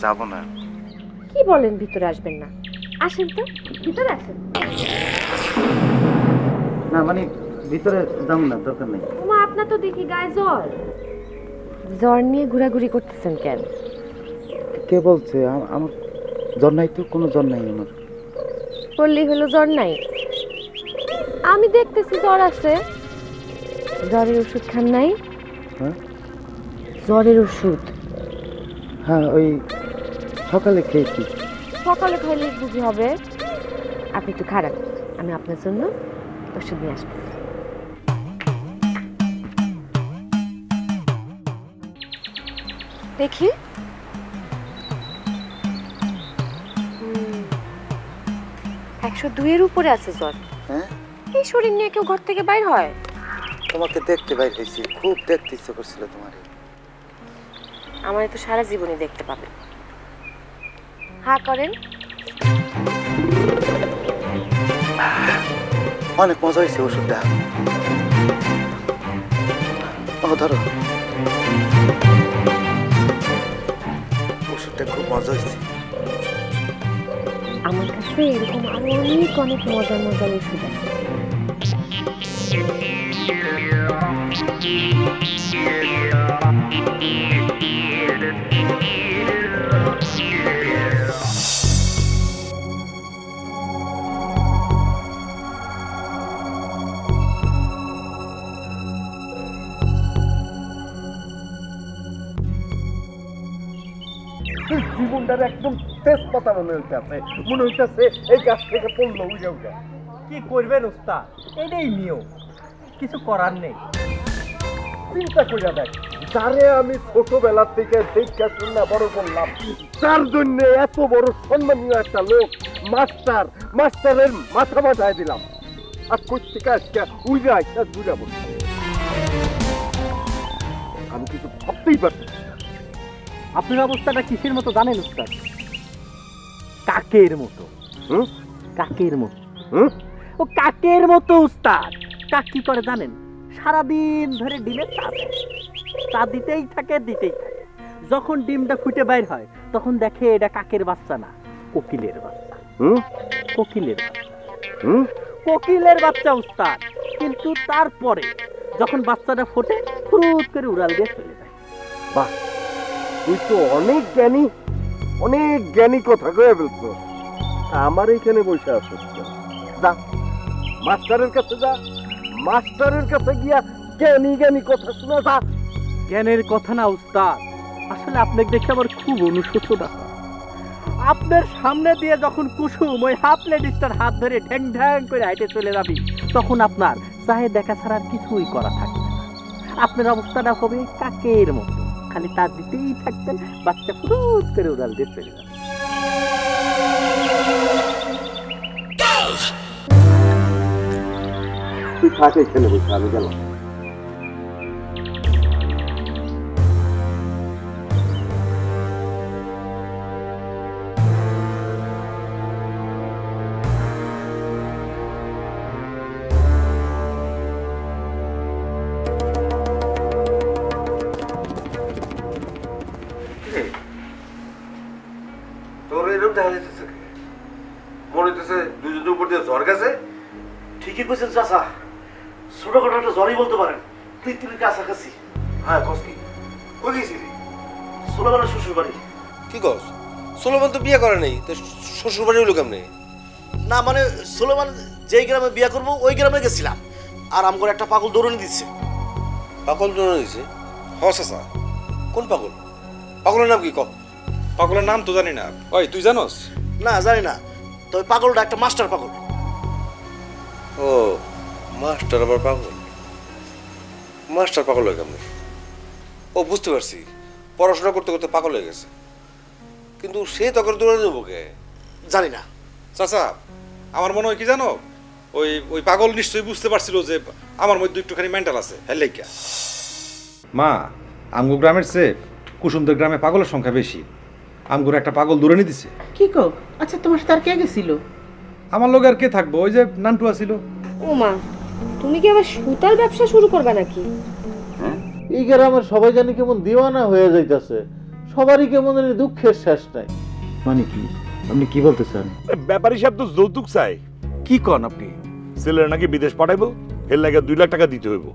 যাব না। কি বলেন ভিতরে আসবেন না? আসেন তো, ভিতরে আসেন। না মানে ভিতরে যাব না, দরকার নেই। ওমা, আপনার তো দেখি গায়ে জ্বর। জ্বর নিয়ে ঘোরাঘুরি করতেছেন কেন? কে বলছে? আমার জ্বর নাই তো, কোনো জ্বর নাই আমার। বললেই হলো জ্বর নাই? আমি দেখতেছি জ্বর আছে। জ্বরের ওষুধ খান নাই? হ্যাঁ জ্বরের ওষুধ? হ্যাঁ, ওই সকালে খেয়েছি। সকালে খাইলে বুঝি হবে? আপনি একটু খারাপ, আমি আপনার জন্য ওষুধ নিয়ে আসতেছি। দেখি। 102-এর উপরে আছে জ্বর। হ্যাঁ, এই শরীর নিয়ে কেউ ঘর থেকে বাইর হয়? তোমাকে দেখতে বাইর হয়েছি, খুব দেখতে ইচ্ছে করছিল তোমার। আমার তো সারা জীবনই দেখতে পাবেন। হ্যাঁ করেন। অনেক মজা হয়েছে ওষুধটা। ও ধরো, ওষুধটা খুব মজা হয়েছে। আমার কাছে এরকম আরো অনেক অনেক মজার মজার ওষুধ আছে। জীবনটার একদম তেজপাতা মনে হইতেছে, মনে হইতেছে এই গাছ থেকে পড়লো উঠে উঠে। কি করবেন উস্তাদ, এটাই নিয়ম, কিছু করার নেই। চিন্তা কইরা দেখ, যারে আমি ছোটবেলা থেকে দেখা শুনে বড় করলাম, তার জন্য এত বড় সম্মানীয় একটা লোক মাস্টারের মাথা মাথায় দিলাম, আর কই থেকে আজকে উইরা একটা দুইটা বলছি। আমি কিছু ভাবতেই পারতেছি না। আপনার অবস্থাটা কিসের মতো জানেন উস্তাদ? কাকের মতো। হুম কাকের মতো। হুম ও কাকের মতো উস্তাদ। কাক কি করে জানেন? সারাদিন ধরে ডিমের তা দিতেই থাকে। যখন ডিমটা ফুটে বাইর হয় তখন দেখে এটা কাকের বাচ্চা না, কোকিলের বাচ্চা। হুম কোকিলের বাচ্চা। হুম কোকিলের বাচ্চা উস্তাদ। কিন্তু তারপরে যখন বাচ্চাটা ফোটে, ফুরুত করে উড়াল দিয়ে চলে যায়। বাহ, তুই তো অনেক জ্ঞানী কথা কয়ে ফেলছো। আমার এইখানে বসে আছিস কেন? যা মাস্টারের কাছে যা, মাস্টারের কাছে গিয়া জ্ঞানী কথা শোনা যা। জ্ঞানের কথা না উস্তাদ, আসলে আপনাকে দেখে আমার খুব অনুশোচনা হয়। আপনার সামনে দিয়ে যখন কুসুম ওই হাফ লেডিসটার হাত ধরে ঢ্যাং ঢ্যাং করে হাইটে চলে যাবি, তখন আপনার চাহে দেখা ছাড়া আর কিছুই করা থাকবে না। আপনার অবস্থাটা হবে কাকের মতো, খালি তার দিতেই থাকতেন, বাচ্চা ফুরুত করে উড়াল দিয়ে চলে যাবে। তুই থাক এখানে বসে, আমি গেলাম। তোর এরকম দেখা যাচ্ছে, মনে হইতেছে দুজনের উপর দিয়ে জ্বর গেছে। ঠিকই কইছেন চাচা, ছোটখাটো একটা জ্বরই বলতে পারেন, পৃথিবীর কাছাকাছি। হ্যাঁ, কস কি কই গেছিলি? সোলামানের শ্বশুর বাড়ি। কি কস? সোলোমান তো বিয়ে করে নেই, তো শ্বশুর বাড়ি হলো কেমনে? না মানে সোলেমান যেই গ্রামে বিয়ে করবো ওই গ্রামে গেছিলাম, আর আমগর একটা পাগল দৌড়নি দিচ্ছে। পাগল দৌড়ে দিছে? হসা কোন পাগল? পাগলের নাম কি ক? পাগলের নাম তো জানি না। ওই তুই জানোস? না জানি না, তো ওই পাগলটা একটা মাস্টার পাগল। ও মাস্টার আবার পাগল? মাস্টার পাগল হয়ে কেমনে? ও বুঝতে পারছি, পড়াশোনা করতে করতে পাগল হয়ে গেছে, কিন্তু সে তখন দৌড়ে দেবো কে? জানি না চাচা, আমার মনে হয় কি জানো, ওই ওই পাগল নিশ্চয়ই বুঝতে পারছিল যে আমার মধ্যে একটুখানি মেন্টাল আছে, হ্যাঁ লেখা। মা, আমগো গ্রামের চেয়ে কুসুমদের গ্রামে পাগলের সংখ্যা বেশি। আমগুর একটা পাগল দূরে নিয়ে দিছে। কি কো? আচ্ছা, তোমার সাথে আর কে গেছিল? আমার লোক আর কে থাকবো, ওই যে নান্টু আছিল। ও মা, তুমি কি আবার সুতার ব্যবসা শুরু করবে নাকি? এই গ্রামের সবাই জানি কেমন দিওয়ানা হয়ে যাইতেছে, সবারই কেমন জানি দুঃখের শেষ নাই। মানে কি আপনি কি বলতে চান? ব্যাপারী সাহেব তো যৌতুক চাই। কি কন আপনি? ছেলের নাকি বিদেশ পাঠাইবো, এর লাগে 2 লাখ টাকা দিতে হইব।